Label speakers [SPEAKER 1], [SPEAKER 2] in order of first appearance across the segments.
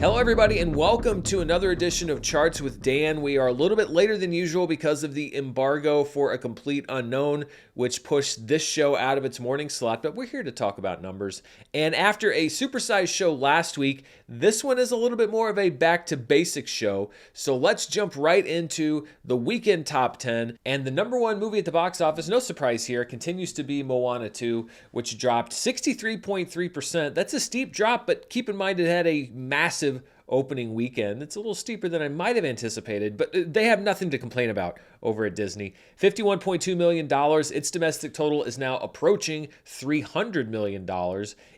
[SPEAKER 1] Hello everybody and welcome to another edition of Charts with Dan. We are a little bit later than usual because of the embargo for A Complete Unknown, which pushed this show out of its morning slot, but we're here to talk about numbers. And after a supersized show last week, this one is a little bit more of a back to basics show. So let's jump right into the weekend top 10. And the number one movie at the box office, no surprise here, continues to be Moana 2, which dropped 63.3%. That's a steep drop, but keep in mind it had a massive opening weekend. It's a little steeper than I might have anticipated, but they have nothing to complain about over at Disney. $51.2 million. Its domestic total is now approaching $300 million.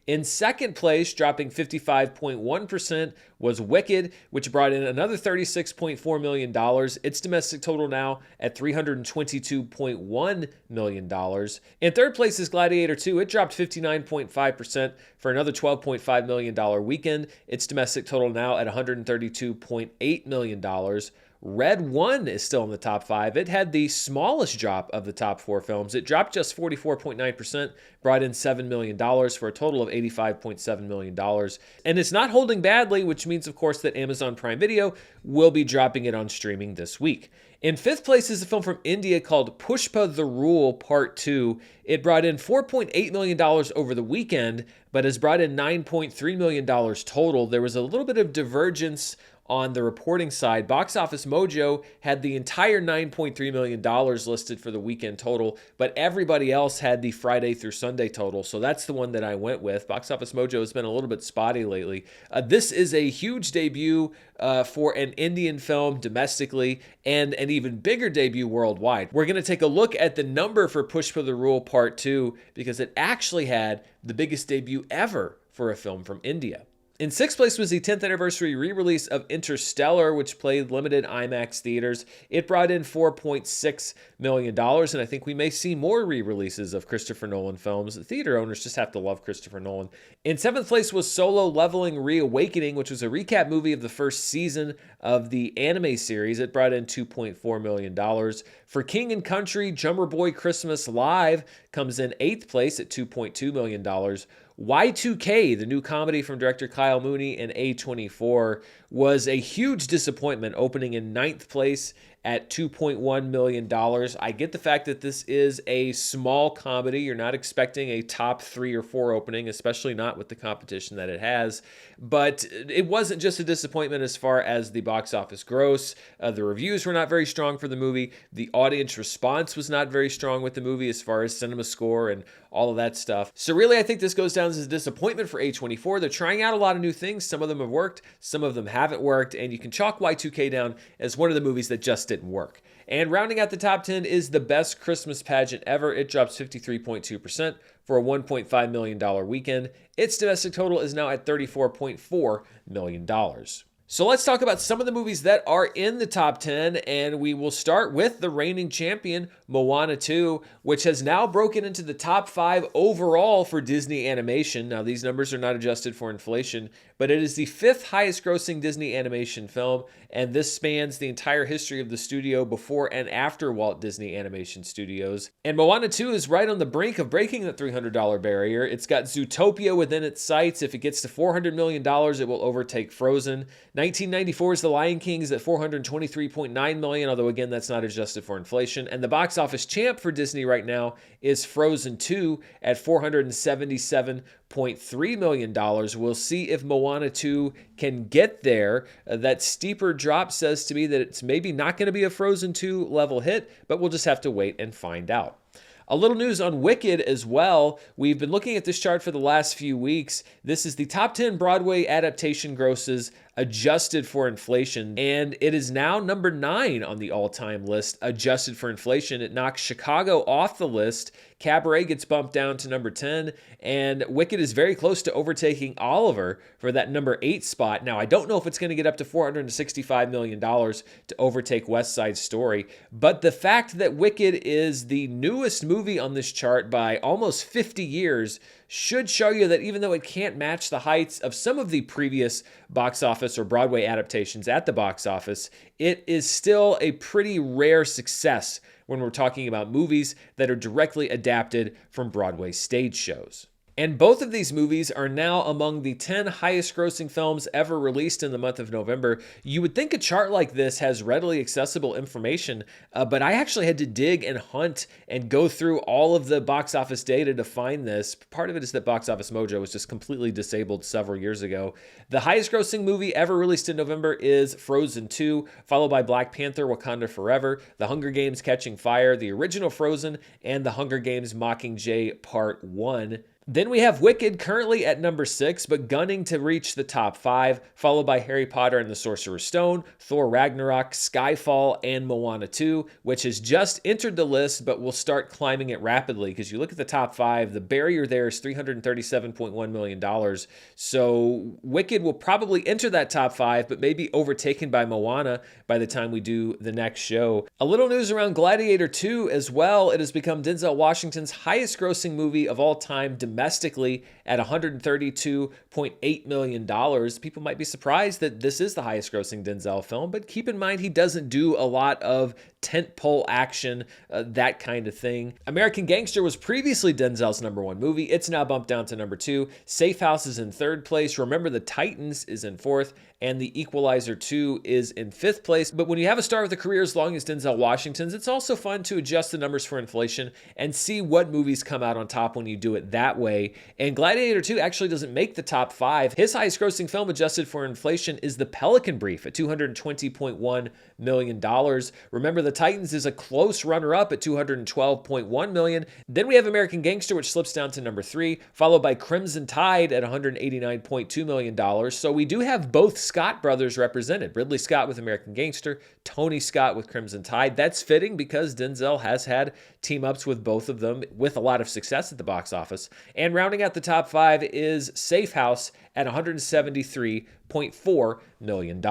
[SPEAKER 1] In second place, dropping 55.1%, was Wicked, which brought in another $36.4 million. Its domestic total now at $322.1 million. In third place is Gladiator 2. It dropped 59.5% for another $12.5 million weekend. Its domestic total now at $132.8 million. Red 1 is still in the top 5. It had the smallest drop of the top 4 films. It dropped just 44.9%, brought in $7 million for a total of $85.7 million. And it's not holding badly, which means, of course, that Amazon Prime Video will be dropping it on streaming this week. In fifth place is a film from India called Pushpa the Rule Part 2. It brought in $4.8 million over the weekend, but has brought in $9.3 million total. There was a little bit of divergence on the reporting side. Box Office Mojo had the entire $9.3 million listed for the weekend total, but everybody else had the Friday through Sunday total, so that's the one that I went with. Box Office Mojo has been a little bit spotty lately. This is a huge debut for an Indian film domestically, and an even bigger debut worldwide. We're going to take a look at the number for Pushpa the Rule Part 2, because it actually had the biggest debut ever for a film from India. In sixth place was the 10th anniversary re-release of Interstellar, which played limited IMAX theaters. It brought in $4.6 million, and I think we may see more re-releases of Christopher Nolan films. The theater owners just have to love Christopher Nolan. In seventh place was Solo Leveling Reawakening, which was a recap movie of the first season of the anime series. It brought in $2.4 million. For King and Country, Jumper Boy Christmas Live comes in eighth place at $2.2 million. Y2K, the new comedy from director Kyle Mooney and A24, was a huge disappointment, opening in ninth place at $2.1 million. I get the fact that this is a small comedy. You're not expecting a top 3 or 4 opening, especially not with the competition that it has. But it wasn't just a disappointment as far as the box office gross. The reviews were not very strong for the movie. The audience response was not very strong with the movie as far as cinema score and all of that stuff. So really, I think this goes down as a disappointment for A24. They're trying out a lot of new things. Some of them have worked, some of them haven't worked, and you can chalk Y2K down as one of the movies that just didn't work. And rounding out the top 10 is The Best Christmas Pageant Ever. It drops 53.2% for a $1.5 million weekend. Its domestic total is now at $34.4 million. So let's talk about some of the movies that are in the top 10, and we will start with the reigning champion, Moana 2, which has now broken into the top 5 overall for Disney animation. Now, these numbers are not adjusted for inflation, but it is the 5th highest grossing Disney animation film, and this spans the entire history of the studio before and after Walt Disney Animation Studios. And Moana 2 is right on the brink of breaking the $300 barrier. It's got Zootopia within its sights. If it gets to $400 million, it will overtake Frozen. 1994's The Lion King is at $423.9 million, although again, that's not adjusted for inflation. And the box office champ for Disney right now is Frozen 2 at $477.3 million. We'll see if Moana 2 can get there. That steeper drop says to me that it's maybe not going to be a Frozen 2 level hit, but we'll just have to wait and find out. A little news on Wicked as well. We've been looking at this chart for the last few weeks. This is the top 10 Broadway adaptation grosses adjusted for inflation, and it is now number 9 on the all-time list adjusted for inflation. It knocks Chicago off the list. Cabaret gets bumped down to number 10, and Wicked is very close to overtaking Oliver for that number 8 spot. Now, I don't know if it's going to get up to $465 million to overtake West Side Story, but the fact that Wicked is the newest movie on this chart by almost 50 years should show you that even though it can't match the heights of some of the previous box office or Broadway adaptations at the box office, it is still a pretty rare success when we're talking about movies that are directly adapted from Broadway stage shows. And both of these movies are now among the 10 highest grossing films ever released in the month of November. You would think a chart like this has readily accessible information, but I actually had to dig and hunt and go through all of the box office data to find this. Part of it is that Box Office Mojo was just completely disabled several years ago. The highest grossing movie ever released in November is Frozen 2, followed by Black Panther: Wakanda Forever, The Hunger Games: Catching Fire, the original Frozen, and The Hunger Games: Mockingjay Part 1. Then we have Wicked currently at number 6, but gunning to reach the top 5, followed by Harry Potter and the Sorcerer's Stone, Thor Ragnarok, Skyfall, and Moana 2, which has just entered the list, but will start climbing it rapidly because you look at the top 5, the barrier there is $337.1 million. So Wicked will probably enter that top 5, but may be overtaken by Moana by the time we do the next show. A little news around Gladiator 2 as well. It has become Denzel Washington's highest grossing movie of all time domestically at $132.8 million. People might be surprised that this is the highest grossing Denzel film, but keep in mind he doesn't do a lot of tentpole action, that kind of thing. American Gangster was previously Denzel's number 1 movie. It's now bumped down to number 2. Safe House is in 3rd place. Remember the Titans is in 4th. And The Equalizer 2 is in 5th place. But when you have a star with a career as long as Denzel Washington's, it's also fun to adjust the numbers for inflation and see what movies come out on top when you do it that way. And Gladiator 2 actually doesn't make the top 5. His highest grossing film adjusted for inflation is The Pelican Brief at $220.1 million. Remember the Titans is a close runner-up at $212.1 million. Then we have American Gangster, which slips down to number 3, followed by Crimson Tide at $189.2 million. So we do have both Scott brothers represented. Ridley Scott with American Gangster, Tony Scott with Crimson Tide. That's fitting because Denzel has had team-ups with both of them with a lot of success at the box office. And rounding out the top 5 is Safe House at $173.4 million.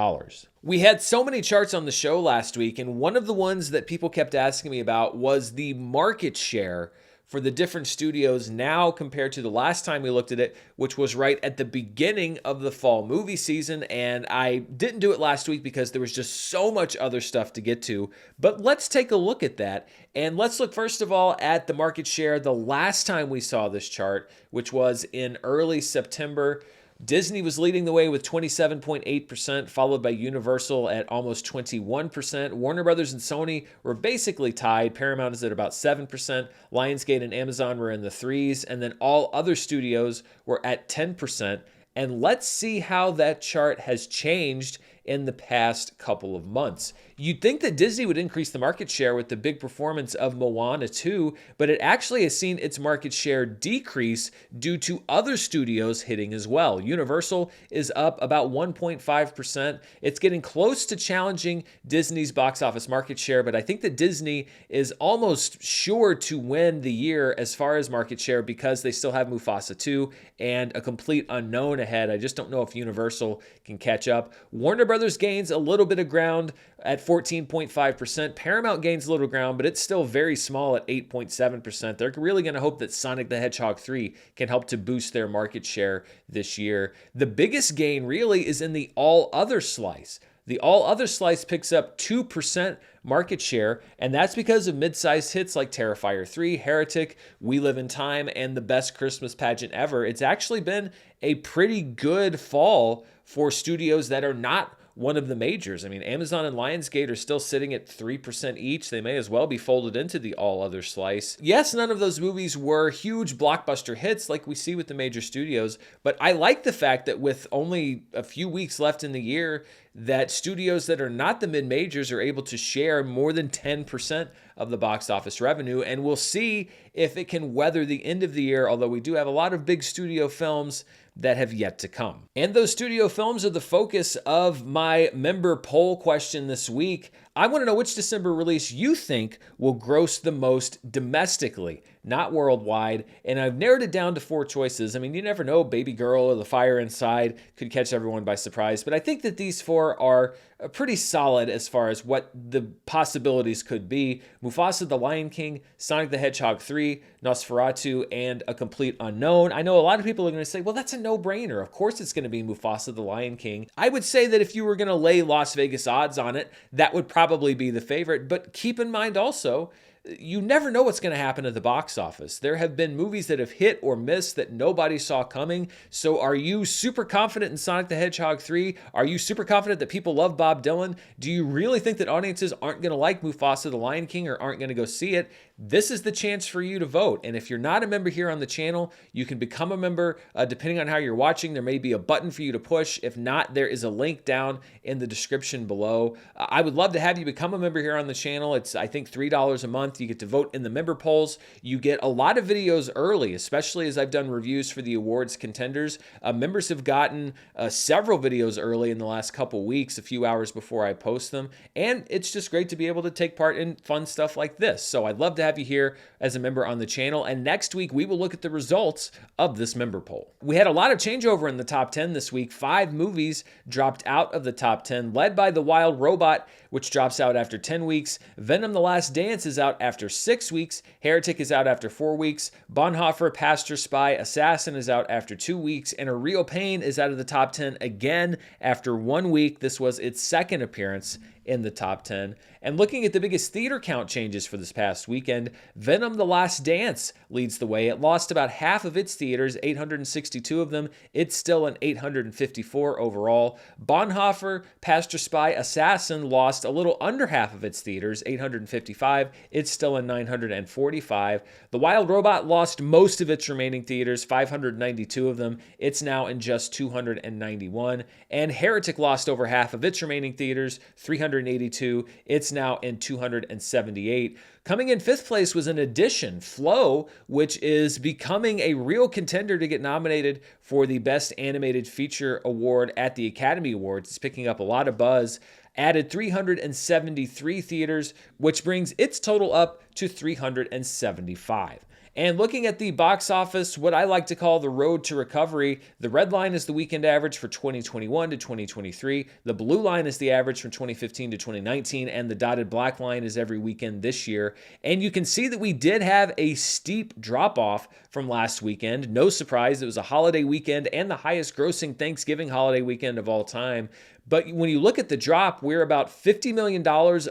[SPEAKER 1] We had so many charts on the show last week, and one of the ones that people kept asking me about was the market share for the different studios now compared to the last time we looked at it, which was right at the beginning of the fall movie season. And I didn't do it last week because there was just so much other stuff to get to. But let's take a look at that. And let's look first of all at the market share the last time we saw this chart, which was in early September. Disney was leading the way with 27.8%, followed by Universal at almost 21%. Warner Brothers and Sony were basically tied. Paramount is at about 7%. Lionsgate and Amazon were in the 3s. And then all other studios were at 10%. And let's see how that chart has changed in the past couple of months. You'd think that Disney would increase the market share with the big performance of Moana 2, but it actually has seen its market share decrease due to other studios hitting as well. Universal is up about 1.5%. It's getting close to challenging Disney's box office market share, but I think that Disney is almost sure to win the year as far as market share because they still have Mufasa 2 and a complete unknown ahead. I just don't know if Universal can catch up. Warner Brothers gains a little bit of ground at 14.5%. Paramount gains a little ground, but it's still very small at 8.7%. They're really going to hope that Sonic the Hedgehog 3 can help to boost their market share this year. The biggest gain really is in the all other slice. The all other slice picks up 2% market share, and that's because of mid-sized hits like Terrifier 3, Heretic, We Live in Time, and The Best Christmas Pageant Ever. It's actually been a pretty good fall for studios that are not one of the majors. I mean, Amazon and Lionsgate are still sitting at 3% each. They may as well be folded into the all other slice. Yes, none of those movies were huge blockbuster hits like we see with the major studios, but I like the fact that with only a few weeks left in the year, that studios that are not the mid-majors are able to share more than 10% of the box office revenue, and we'll see if it can weather the end of the year, although we do have a lot of big studio films that have yet to come. And those studio films are the focus of my member poll question this week. I want to know which December release you think will gross the most domestically, not worldwide. And I've narrowed it down to 4 choices. I mean, you never know, Baby Girl or The Fire Inside could catch everyone by surprise. But I think that these 4 are pretty solid as far as what the possibilities could be. Mufasa, The Lion King, Sonic the Hedgehog 3, Nosferatu, and A Complete Unknown. I know a lot of people are going to say, well, that's a no-brainer. Of course it's going to be Mufasa, The Lion King. I would say that if you were going to lay Las Vegas odds on it, that would probably be the favorite. But keep in mind also you never know what's going to happen at the box office. There have been movies that have hit or missed that nobody saw coming. So are you super confident in Sonic the Hedgehog 3? Are you super confident that people love Bob Dylan? Do you really think that audiences aren't going to like Mufasa the Lion King or aren't going to go see it? This is the chance for you to vote. And if you're not a member here on the channel, you can become a member depending on how you're watching. There may be a button for you to push. If not, there is a link down in the description below. I would love to have you become a member here on the channel. It's, I think, $3 a month. You get to vote in the member polls. You get a lot of videos early, especially as I've done reviews for the awards contenders. Members have gotten several videos early in the last couple weeks, a few hours before I post them. And it's just great to be able to take part in fun stuff like this. So I'd love to have you here as a member on the channel. And next week, we will look at the results of this member poll. We had a lot of changeover in the top 10 this week. 5 movies dropped out of the top 10, led by The Wild Robot, which drops out after 10 weeks. Venom: The Last Dance is out after 6 weeks. Heretic is out after 4 weeks. Bonhoeffer: Pastor Spy Assassin is out after 2 weeks. And A Real Pain is out of the top 10 again after 1 week. This was its second appearance in the top 10. And looking at the biggest theater count changes for this past weekend, Venom: The Last Dance leads the way. It lost about half of its theaters, 862 of them. It's still an 854 overall. Bonhoeffer: Pastor Spy Assassin lost a little under half of its theaters, 855. It's still in 945. The Wild Robot lost most of its remaining theaters, 592 of them. It's now in just 291. And Heretic lost over half of its remaining theaters, 382. It's now in 278. Coming in 5th place was an addition, Flow, which is becoming a real contender to get nominated for the Best Animated Feature Award at the Academy Awards. It's picking up a lot of buzz. Added 373 theaters, which brings its total up to 375. And looking at the box office, what I like to call the road to recovery, the red line is the weekend average for 2021 to 2023. The blue line is the average from 2015 to 2019. And the dotted black line is every weekend this year. And you can see that we did have a steep drop off from last weekend. No surprise, it was a holiday weekend and the highest grossing Thanksgiving holiday weekend of all time. But when you look at the drop, we're about $50 million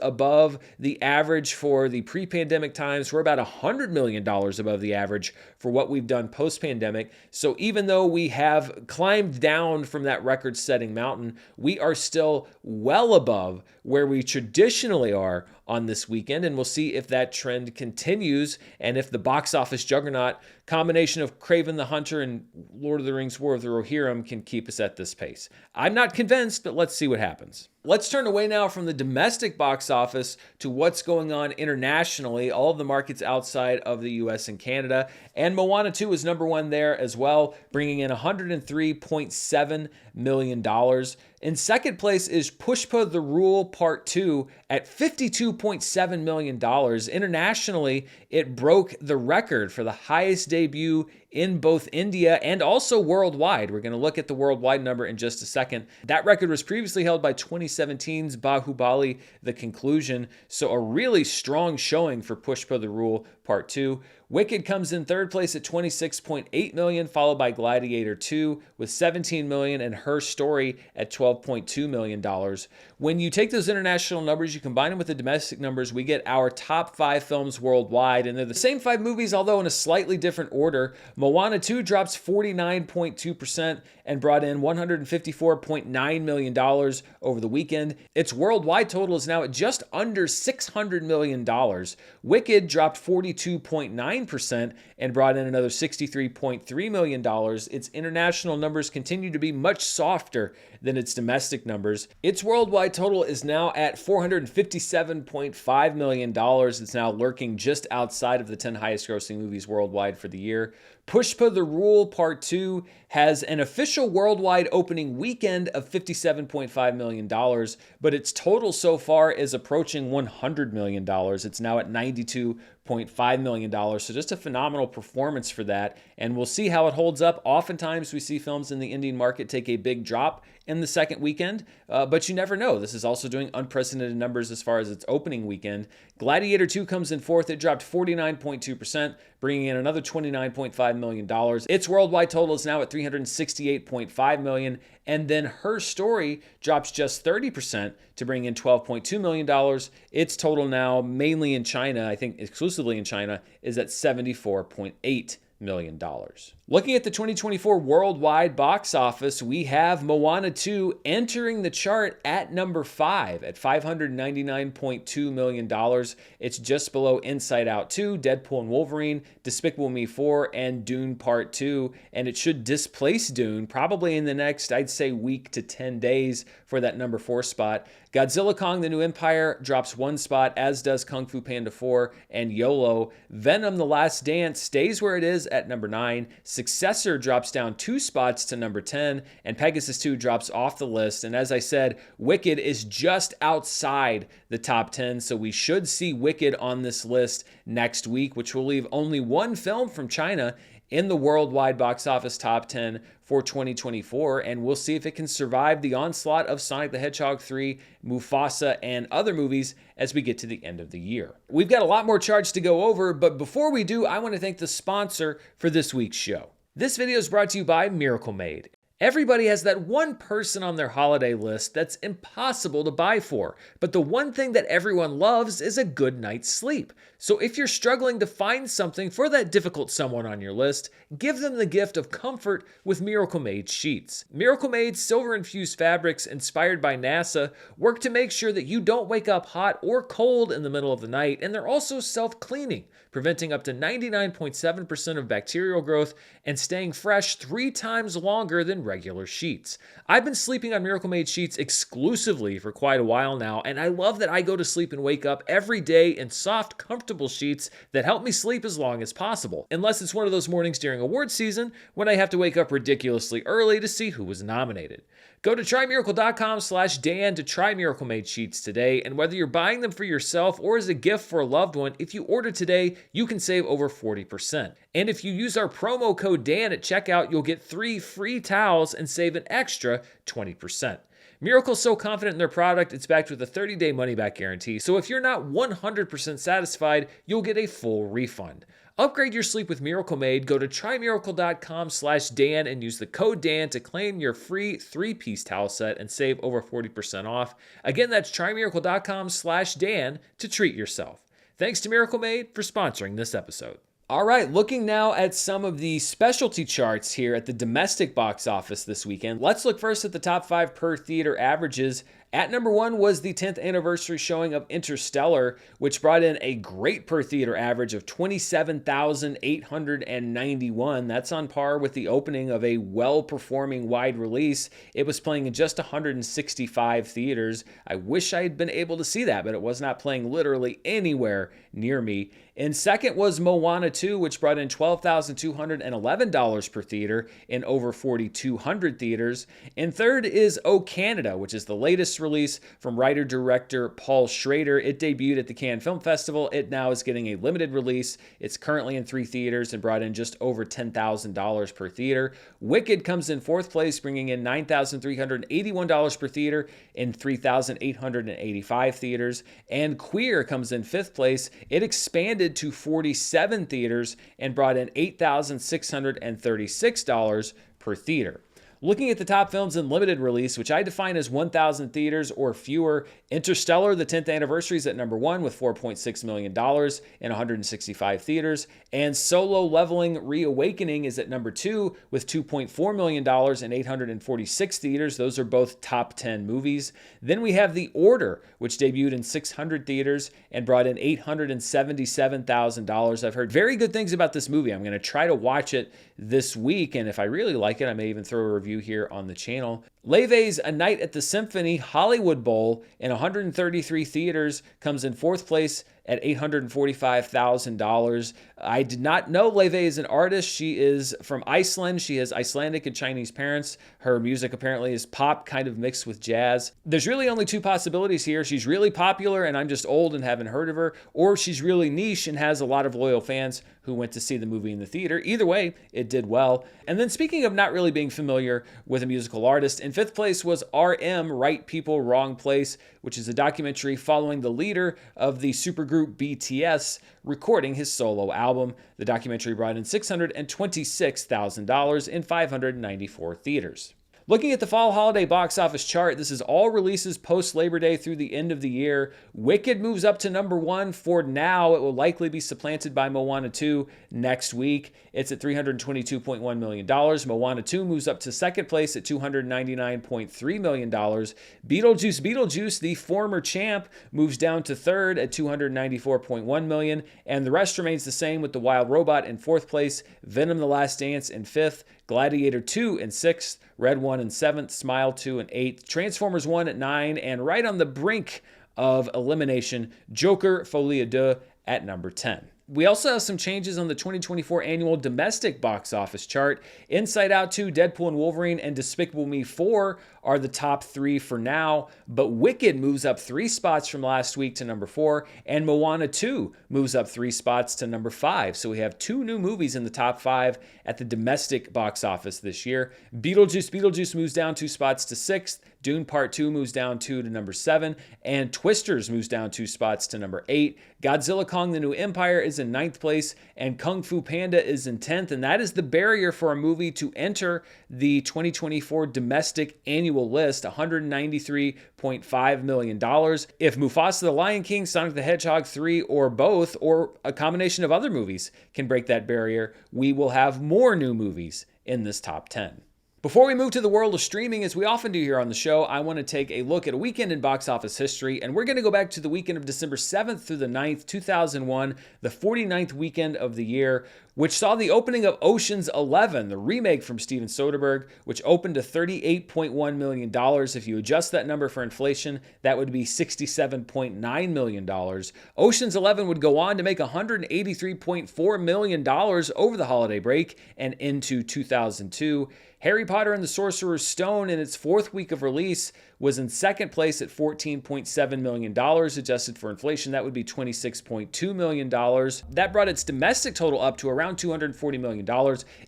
[SPEAKER 1] above the average for the pre-pandemic times. We're about $100 million above the average for what we've done post-pandemic. So even though we have climbed down from that record-setting mountain, we are still well above where we traditionally are on this weekend. And we'll see if that trend continues and if the box office juggernaut combination of Kraven the Hunter and Lord of the Rings War of the Rohirrim can keep us at this pace. I'm not convinced, but let's see what happens. Let's turn away now from the domestic box office to what's going on internationally, all of the markets outside of the US and Canada. And Moana 2 is number 1 there as well, bringing in $103.7 million. In second place is Pushpa the Rule Part 2 at $52.7 million. Internationally, it broke the record for the highest debut in both India and also worldwide. We're going to look at the worldwide number in just a second. That record was previously held by 2017's Bahubali: The Conclusion. So a really strong showing for Pushpa the Rule Part 2. Wicked comes in third place at $26.8 million, followed by Gladiator 2 with $17 million and Her Story at $12.2 million. When you take those international numbers, you combine them with the domestic numbers, we get our top 5 films worldwide, and they're the same 5 movies, although in a slightly different order. Moana 2 drops 49.2% and brought in $154.9 million over the weekend. Its worldwide total is now at just under $600 million. Wicked dropped 42.9% and brought in another $63.3 million. Its international numbers continue to be much softer than its domestic numbers. Its worldwide total is now at $457.5 million. It's now lurking just outside of the 10 highest grossing movies worldwide for the year. Pushpa the Rule Part 2 has an official worldwide opening weekend of $57.5 million, but its total so far is approaching $100 million. It's now at $92.9 $8.5 million. So just a phenomenal performance for that. And we'll see how it holds up. Oftentimes we see films in the Indian market take a big drop in the second weekend, but you never know. This is also doing unprecedented numbers as far as its opening weekend. Gladiator 2 comes in fourth. It dropped 49.2%, bringing in another $29.5 million. Its worldwide total is now at $368.5 million. And then Her Story drops just 30% to bring in $12.2 million. Its total now, mainly in China, I think exclusively in China, is at $74.8 million. Looking at the 2024 worldwide box office, we have Moana 2 entering the chart at number 5 at $599.2 million. It's just below Inside Out 2, Deadpool and Wolverine, Despicable Me 4, and Dune Part 2. And it should displace Dune probably in the next, I'd say, week to 10 days for that number 4 spot. Godzilla Kong: The New Empire drops 1 spot, as does Kung Fu Panda 4 and YOLO. Venom: The Last Dance stays where it is at number 9. Successor drops down 2 spots to number 10, and Pegasus 2 drops off the list. And as I said, Wicked is just outside the top 10, so we should see Wicked on this list next week, which will leave only one film from China in the worldwide box office top 10 for 2024, and we'll see if it can survive the onslaught of Sonic the Hedgehog 3, Mufasa, and other movies as we get to the end of the year. We've got a lot more charts to go over, but before we do, I want to thank the sponsor for this week's show. This video is brought to you by Miracle Made. Everybody has that one person on their holiday list that's impossible to buy for, but the one thing that everyone loves is a good night's sleep. So if you're struggling to find something for that difficult someone on your list, give them the gift of comfort with Miracle Made sheets. Miracle Made silver-infused fabrics inspired by NASA work to make sure that you don't wake up hot or cold in the middle of the night, and they're also self-cleaning, preventing up to 99.7% of bacterial growth and staying fresh 3 times longer than regular sheets. I've been sleeping on Miracle Made sheets exclusively for quite a while now, and I love that I go to sleep and wake up every day in soft, comfortable sheets that help me sleep as long as possible. Unless it's one of those mornings during award season when I have to wake up ridiculously early to see who was nominated. Go to trymiracle.com/Dan to try Miracle Made sheets today, and whether you're buying them for yourself or as a gift for a loved one, if you order today, you can save over 40%. And if you use our promo code Dan at checkout, you'll get 3 free towels and save an extra 20%. Miracle's so confident in their product, it's backed with a 30-day money-back guarantee, so if you're not 100% satisfied, you'll get a full refund. Upgrade your sleep with Miracle Made. Go to trymiracle.com/Dan and use the code Dan to claim your free 3-piece towel set and save over 40% off. Again, that's trymiracle.com/Dan to treat yourself. Thanks to Miracle Made for sponsoring this episode. All right, looking now at some of the specialty charts here at the domestic box office this weekend. Let's look first at the top 5 per theater averages. At number 1 was the 10th anniversary showing of Interstellar, which brought in a great per theater average of 27,891. That's on par with the opening of a well-performing wide release. It was playing in just 165 theaters. I wish I had been able to see that, but it was not playing literally anywhere near me. And second was Moana 2, which brought in $12,211 per theater in over 4,200 theaters. And third is O Canada, which is the latest release from writer-director Paul Schrader. It debuted at the Cannes Film Festival. It now is getting a limited release. It's currently in 3 theaters and brought in just over $10,000 per theater. Wicked comes in 4th place, bringing in $9,381 per theater in 3,885 theaters. And Queer comes in 5th place. It expanded to 47 theaters and brought in $8,636 per theater. Looking at the top films in limited release, which I define as 1,000 theaters or fewer, Interstellar, the 10th anniversary, is at number 1 with $4.6 million in 165 theaters. And Solo Leveling Reawakening is at number 2 with $2.4 million in 846 theaters. Those are both top 10 movies. Then we have The Order, which debuted in 600 theaters and brought in $877,000. I've heard very good things about this movie. I'm going to try to watch it this week, and if I really like it, I may even throw a review here on the channel. Leve's A Night at the Symphony Hollywood Bowl in 133 theaters comes in 4th place, at $845,000. I did not know Leve is an artist. She is from Iceland. She has Icelandic and Chinese parents. Her music apparently is pop, kind of mixed with jazz. There's really only two possibilities here. She's really popular and I'm just old and haven't heard of her, or she's really niche and has a lot of loyal fans who went to see the movie in the theater. Either way, it did well. And then speaking of not really being familiar with a musical artist, in fifth place was RM, Right People, Wrong Place, which is a documentary following the leader of the supergroup BTS recording his solo album. The documentary brought in $626,000 in 594 theaters. Looking at the fall holiday box office chart, this is all releases post-Labor Day through the end of the year. Wicked moves up to number 1 for now. It will likely be supplanted by Moana 2 next week. It's at $322.1 million. Moana 2 moves up to second place at $299.3 million. Beetlejuice, the former champ, moves down to third at $294.1 million. And the rest remains the same, with The Wild Robot in fourth place, Venom: The Last Dance in fifth, Gladiator 2 in sixth, Red 1 in 7th, Smile 2 in 8th, Transformers 1 at 9, and right on the brink of elimination, Joker Folie à Deux at number 10. We also have some changes on the 2024 annual domestic box office chart. Inside Out 2, Deadpool and Wolverine, and Despicable Me 4 are the top 3 for now, but Wicked moves up 3 spots from last week to number 4, and Moana 2 moves up 3 spots to number 5. So we have 2 new movies in the top 5 at the domestic box office this year. Beetlejuice moves down 2 spots to 6th, Dune Part 2 moves down 2 to number 7, and Twisters moves down 2 spots to number 8. Godzilla Kong: The New Empire is in 9th place, and Kung Fu Panda is in 10th, and that is the barrier for a movie to enter the 2024 domestic annual list, $193.5 million. If Mufasa: The Lion King, Sonic the Hedgehog 3, or both, or a combination of other movies can break that barrier, we will have more new movies in this top 10. Before we move to the world of streaming, as we often do here on the show, I want to take a look at a weekend in box office history, and we're going to go back to the weekend of December 7th through the 9th, 2001, the 49th weekend of the year, which saw the opening of Ocean's 11, the remake from Steven Soderbergh, which opened to $38.1 million. If you adjust that number for inflation, that would be $67.9 million. Ocean's 11 would go on to make $183.4 million over the holiday break and into 2002. Harry Potter and the Sorcerer's Stone, in its 4th week of release, was in second place at $14.7 million. Adjusted for inflation, that would be $26.2 million. That brought its domestic total up to around $240 million.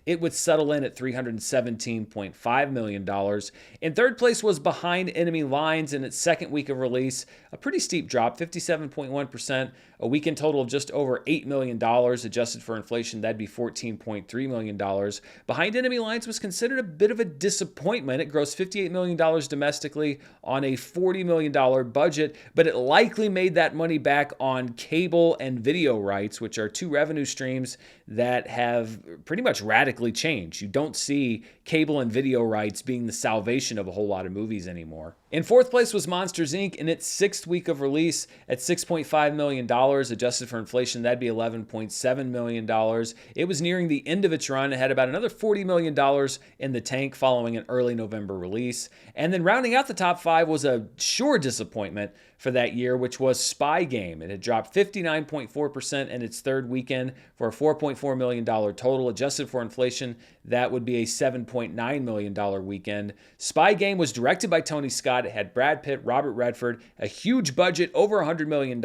[SPEAKER 1] It would settle in at $317.5 million. In third place was Behind Enemy Lines in its 2nd week of release, a pretty steep drop, 57.1%, a weekend total of just over $8 million. Adjusted for inflation, that'd be $14.3 million. Behind Enemy Lines was considered a bit of a disappointment. It grossed $58 million domestically on a $40 million budget, but it likely made that money back on cable and video rights, which are 2 revenue streams that have pretty much radically changed. You don't see cable and video rights being the salvation of a whole lot of movies anymore. In 4th place was Monsters, Inc. in its 6th week of release at $6.5 million. Adjusted for inflation, that'd be $11.7 million. It was nearing the end of its run. It had about another $40 million in the tank following an early November release. And then rounding out the top 5 was a sure disappointment for that year, which was Spy Game. It had dropped 59.4% in its 3rd weekend for a $4.4 million total. Adjusted for inflation, that would be a $7.9 million weekend. Spy Game was directed by Tony Scott. It had Brad Pitt, Robert Redford, a huge budget, over $100 million.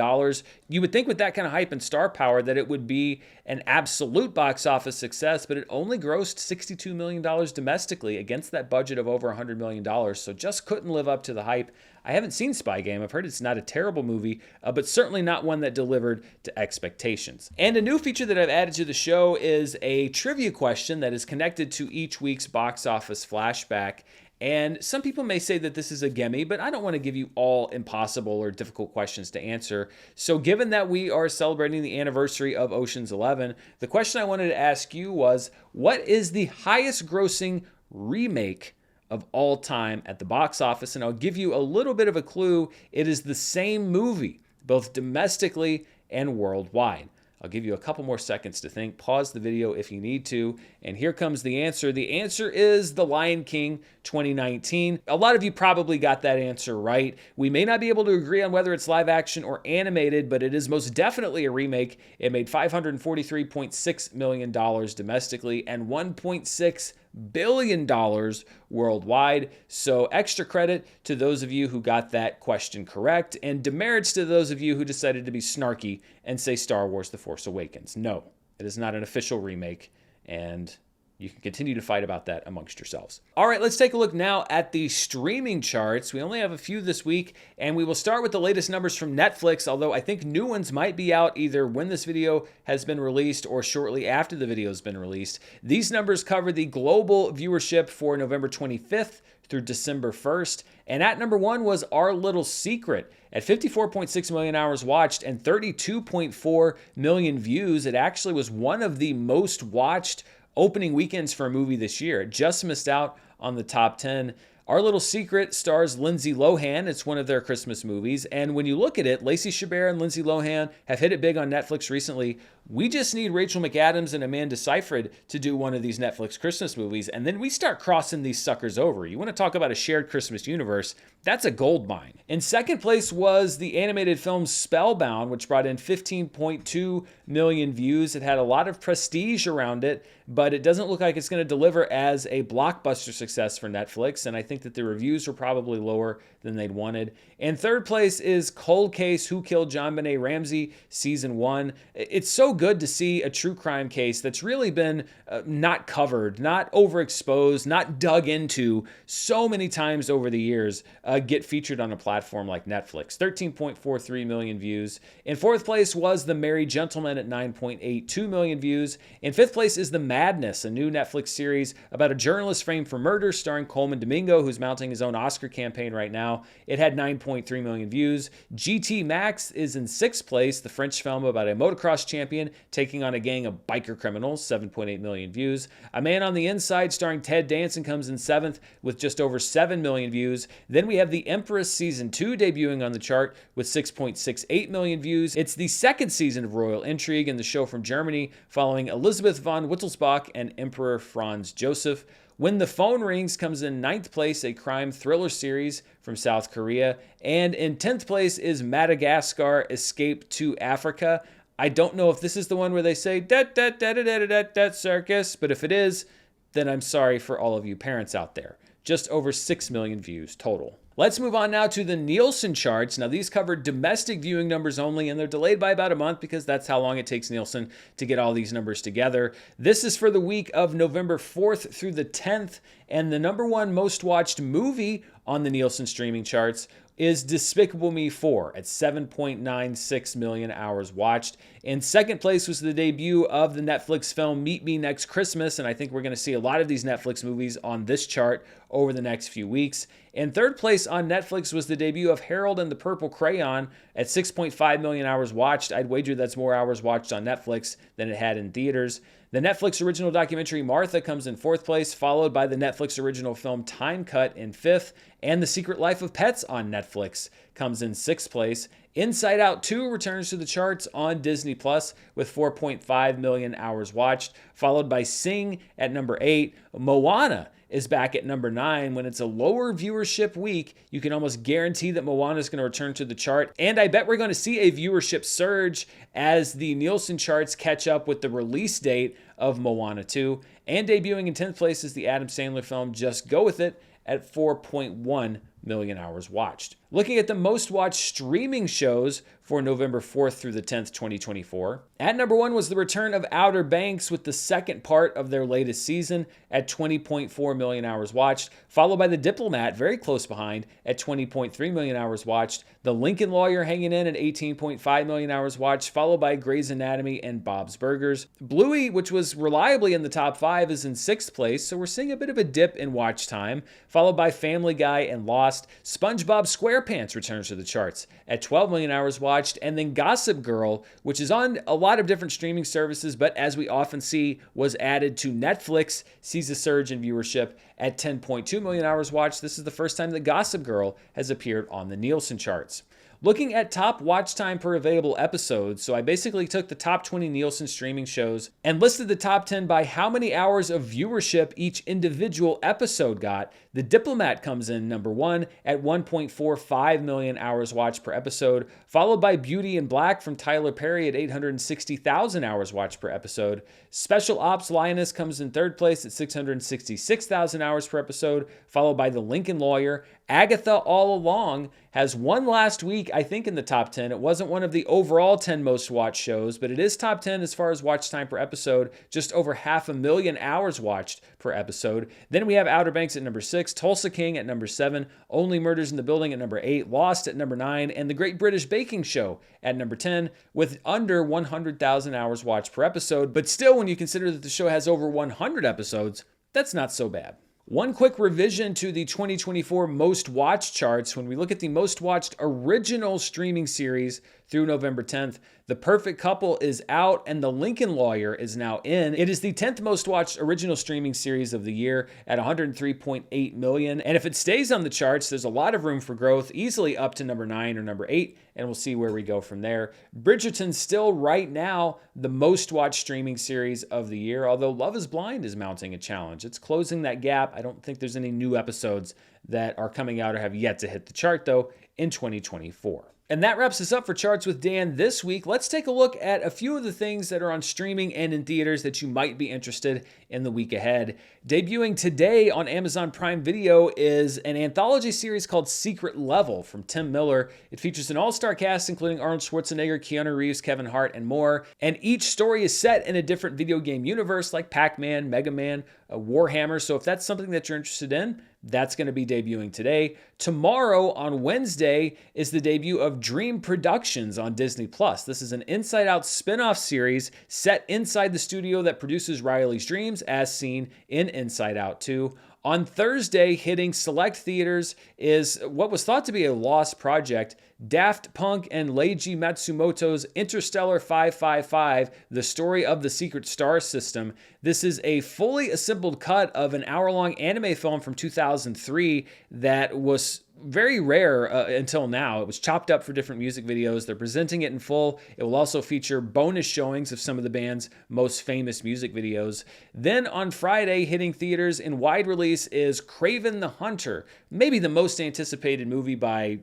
[SPEAKER 1] You would think with that kind of hype and star power that it would be an absolute box office success, but it only grossed $62 million domestically against that budget of over $100 million, so just couldn't live up to the hype. I haven't seen Spy Game. I've heard it's not a terrible movie, but certainly not one that delivered to expectations. And a new feature that I've added to the show is a trivia question that is connected to each week's box office flashback. And some people may say that this is a gimme, but I don't want to give you all impossible or difficult questions to answer. So given that we are celebrating the anniversary of Ocean's 11, the question I wanted to ask you was, what is the highest grossing remake of all time at the box office? And I'll give you a little bit of a clue. It is the same movie, both domestically and worldwide. I'll give you a couple more seconds to think. Pause the video if you need to. And here comes the answer. The answer is The Lion King 2019. A lot of you probably got that answer right. We may not be able to agree on whether it's live action or animated, but it is most definitely a remake. It made $543.6 million domestically and $1.6 billion worldwide. So extra credit to those of you who got that question correct, and demerits to those of you who decided to be snarky and say Star Wars The Force Awakens. No, it is not an official remake, and you can continue to fight about that amongst yourselves. All right, let's take a look now at the streaming charts. We only have a few this week, and we will start with the latest numbers from Netflix, although I think new ones might be out either when this video has been released or shortly after the video has been released. These numbers cover the global viewership for November 25th through December 1st. And at number one was Our Little Secret. At 54.6 million hours watched and 32.4 million views, it actually was one of the most watched opening weekends for a movie this year. It just missed out on the top 10. Our Little Secret stars Lindsay Lohan. It's one of their Christmas movies. And when you look at it, Lacey Chabert and Lindsay Lohan have hit it big on Netflix recently. We just need Rachel McAdams and Amanda Seyfried to do one of these Netflix Christmas movies, and then we start crossing these suckers over. You want to talk about a shared Christmas universe? That's a gold mine. In second place was the animated film Spellbound, which brought in 15.2 million views. It had a lot of prestige around it, but it doesn't look like it's going to deliver as a blockbuster success for Netflix, and I think that the reviews were probably lower than they'd wanted. In third place is Cold Case: Who Killed JonBenet Ramsey, Season 1. It's so good to see a true crime case that's really been not covered, not overexposed, not dug into so many times over the years, get featured on a platform like Netflix. 13.43 million views. In fourth place was The Merry Gentleman at 9.82 million views. In fifth place is The Madness, a new Netflix series about a journalist framed for murder starring Coleman Domingo, who's mounting his own Oscar campaign right now. It had 9.3 million views. GT Max is in sixth place, the French film about a motocross champion taking on a gang of biker criminals, 7.8 million views. A Man on the Inside starring Ted Danson comes in seventh with just over 7 million views. Then we have The Empress Season 2 debuting on the chart with 6.68 million views. It's the second season of Royal Intrigue and the show from Germany following Elisabeth von Wittelsbach and Emperor Franz Joseph. When the Phone Rings comes in ninth place, a crime thriller series from South Korea. And in 10th place is Madagascar: Escape to Africa. I don't know if this is the one where they say, that circus, but if it is, then I'm sorry for all of you parents out there. Just over 6 million views total. Let's move on now to the Nielsen charts. Now, these cover domestic viewing numbers only, and they're delayed by about a month because that's how long it takes Nielsen to get all these numbers together. This is for the week of November 4th through the 10th, and the number one most watched movie on the Nielsen streaming charts is Despicable Me 4 at 7.96 million hours watched. In second place was the debut of the Netflix film Meet Me Next Christmas, and I think we're going to see a lot of these Netflix movies on this chart over the next few weeks. In third place on Netflix was the debut of Harold and the Purple Crayon at 6.5 million hours watched. I'd wager that's more hours watched on Netflix than it had in theaters. The Netflix original documentary Martha comes in fourth place, followed by the Netflix original film Time Cut in fifth, and The Secret Life of Pets on Netflix comes in sixth place. Inside Out 2 returns to the charts on Disney Plus with 4.5 million hours watched, followed by Sing at number 8. Moana is back at number 9. When it's a lower viewership week, you can almost guarantee that Moana is going to return to the chart. And I bet we're going to see a viewership surge as the Nielsen charts catch up with the release date of Moana 2. And debuting in 10th place is the Adam Sandler film Just Go With It at 4.1 million hours watched. Looking at the most watched streaming shows for November 4th through the 10th, 2024. At number 1 was the return of Outer Banks with the second part of their latest season at 20.4 million hours watched, followed by The Diplomat, very close behind, at 20.3 million hours watched. The Lincoln Lawyer hanging in at 18.5 million hours watched, followed by Grey's Anatomy and Bob's Burgers. Bluey, which was reliably in the top 5, is in 6th place, so we're seeing a bit of a dip in watch time, followed by Family Guy and Lost. SpongeBob SquarePants returns to the charts at 12 million hours watched, and then Gossip Girl, which is on a lot of different streaming services, but as we often see, was added to Netflix, sees a surge in viewership at 10.2 million hours watched. This is the first time that Gossip Girl has appeared on the Nielsen charts. Looking at top watch time per available episode, so I basically took the top 20 Nielsen streaming shows and listed the top 10 by how many hours of viewership each individual episode got. The Diplomat comes in number 1 at 1.45 million hours watched per episode, followed by Beauty in Black from Tyler Perry at 860,000 hours watched per episode. Special Ops Lioness comes in third place at 666,000 hours per episode, followed by The Lincoln Lawyer. Agatha All Along has one last week, I think, in the top 10. It wasn't one of the overall 10 most watched shows, but it is top 10 as far as watch time per episode, just over 500,000 hours watched per episode. Then we have Outer Banks at number 6, Tulsa King at number 7, Only Murders in the Building at number 8, Lost at number 9, and The Great British Baking Show at number 10, with under 100,000 hours watched per episode. But still, when you consider that the show has over 100 episodes, that's not so bad. One quick revision to the 2024 most watched charts. When we look at the most watched original streaming series through November 10th, The Perfect Couple is out and The Lincoln Lawyer is now in. It is the 10th most watched original streaming series of the year at 103.8 million. And if it stays on the charts, there's a lot of room for growth, easily up to number 9 or number 8, and we'll see where we go from there. Bridgerton's still right now the most watched streaming series of the year, although Love is Blind is mounting a challenge. It's closing that gap. I don't think there's any new episodes that are coming out or have yet to hit the chart, though, in 2024. And that wraps us up for Charts with Dan this week. Let's take a look at a few of the things that are on streaming and in theaters that you might be interested in the week ahead. Debuting today on Amazon Prime Video is an anthology series called Secret Level from Tim Miller. It features an all-star cast including Arnold Schwarzenegger, Keanu Reeves, Kevin Hart, and more. And each story is set in a different video game universe like Pac-Man, Mega Man, Warhammer. So if that's something that you're interested in, that's going to be debuting today. Tomorrow, on Wednesday, is the debut of Dream Productions on Disney+. This is an Inside Out spin-off series set inside the studio that produces Riley's Dreams, as seen in Inside Out 2. On Thursday, hitting select theaters is what was thought to be a lost project, Daft Punk and Leiji Matsumoto's Interstellar 555, The Story of the Secret Star System. This is a fully assembled cut of an hour-long anime film from 2003 that was very rare until now. It was chopped up for different music videos. They're presenting it in full. It will also feature bonus showings of some of the band's most famous music videos. Then on Friday, hitting theaters in wide release is Kraven the Hunter, maybe the most anticipated movie by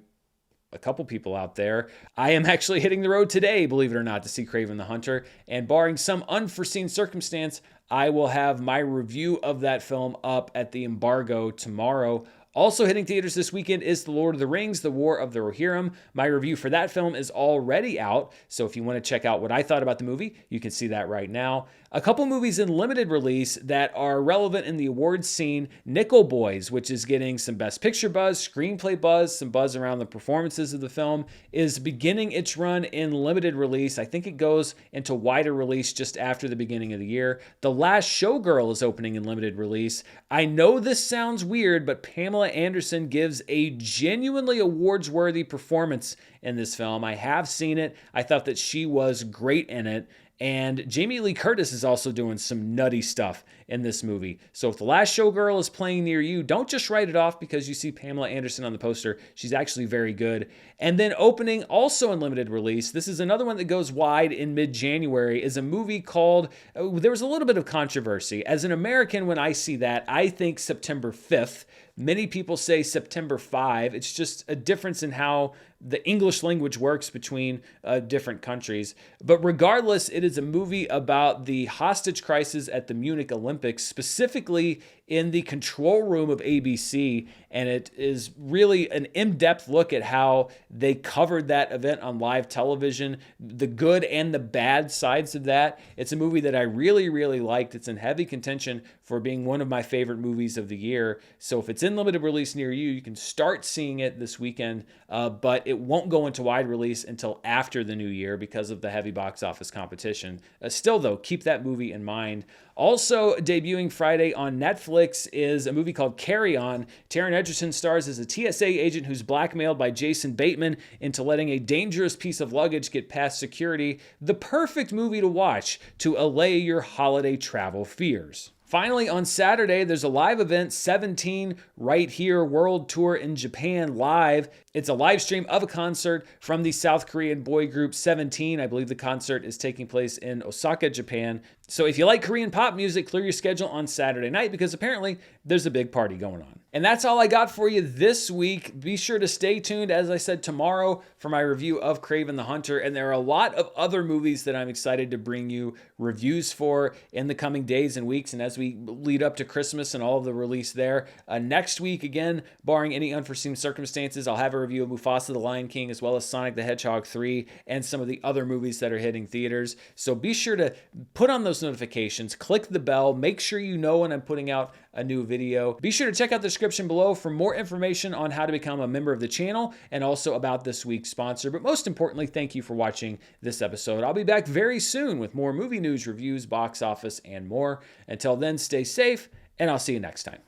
[SPEAKER 1] a couple people out there. I am actually hitting the road today, believe it or not, to see Kraven the Hunter. And barring some unforeseen circumstance, I will have my review of that film up at the embargo tomorrow. Also hitting theaters this weekend is The Lord of the Rings, The War of the Rohirrim. My review for that film is already out, so if you want to check out what I thought about the movie, you can see that right now. A couple movies in limited release that are relevant in the awards scene. Nickel Boys, which is getting some Best Picture buzz, screenplay buzz, some buzz around the performances of the film, is beginning its run in limited release. I think it goes into wider release just after the beginning of the year. The Last Showgirl is opening in limited release. I know this sounds weird, but Pamela Anderson gives a genuinely awards-worthy performance in this film. I have seen it. I thought that she was great in it. And Jamie Lee Curtis is also doing some nutty stuff in this movie. So if The Last Showgirl is playing near you, don't just write it off because you see Pamela Anderson on the poster. She's actually very good. And then opening, also in limited release, this is another one that goes wide in mid-January, is a movie called, there was a little bit of controversy. As an American, when I see that, I think September 5th. Many people say September 5. It's just a difference in how the English language works between different countries. But regardless, it is a movie about the hostage crisis at the Munich Olympics, specifically in the control room of ABC. And it is really an in-depth look at how they covered that event on live television, the good and the bad sides of that. It's a movie that I really, really liked. It's in heavy contention for being one of my favorite movies of the year. So if it's in limited release near you, you can start seeing it this weekend, but it won't go into wide release until after the new year because of the heavy box office competition. Still, though, keep that movie in mind. Also debuting Friday on Netflix is a movie called Carry On. Taron Egerton stars as a TSA agent who's blackmailed by Jason Bateman into letting a dangerous piece of luggage get past security. The perfect movie to watch to allay your holiday travel fears. Finally, on Saturday, there's a live event, 17 Right Here World Tour in Japan live. It's a live stream of a concert from the South Korean boy group 17. I believe the concert is taking place in Osaka, Japan. So if you like Korean pop music, clear your schedule on Saturday night because apparently there's a big party going on. And that's all I got for you this week. Be sure to stay tuned, as I said, tomorrow for my review of Kraven the Hunter. And there are a lot of other movies that I'm excited to bring you reviews for in the coming days and weeks. And as we lead up to Christmas and all of the release there, next week, again, barring any unforeseen circumstances, I'll have a review of Mufasa the Lion King, as well as Sonic the Hedgehog 3 and some of the other movies that are hitting theaters. So be sure to put on those notifications, click the bell, make sure you know when I'm putting out a new video. Be sure to check out the description below for more information on how to become a member of the channel and also about this week's sponsor. But most importantly, thank you for watching this episode. I'll be back very soon with more movie news, reviews, box office, and more. Until then, stay safe, and I'll see you next time.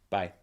[SPEAKER 1] Bye.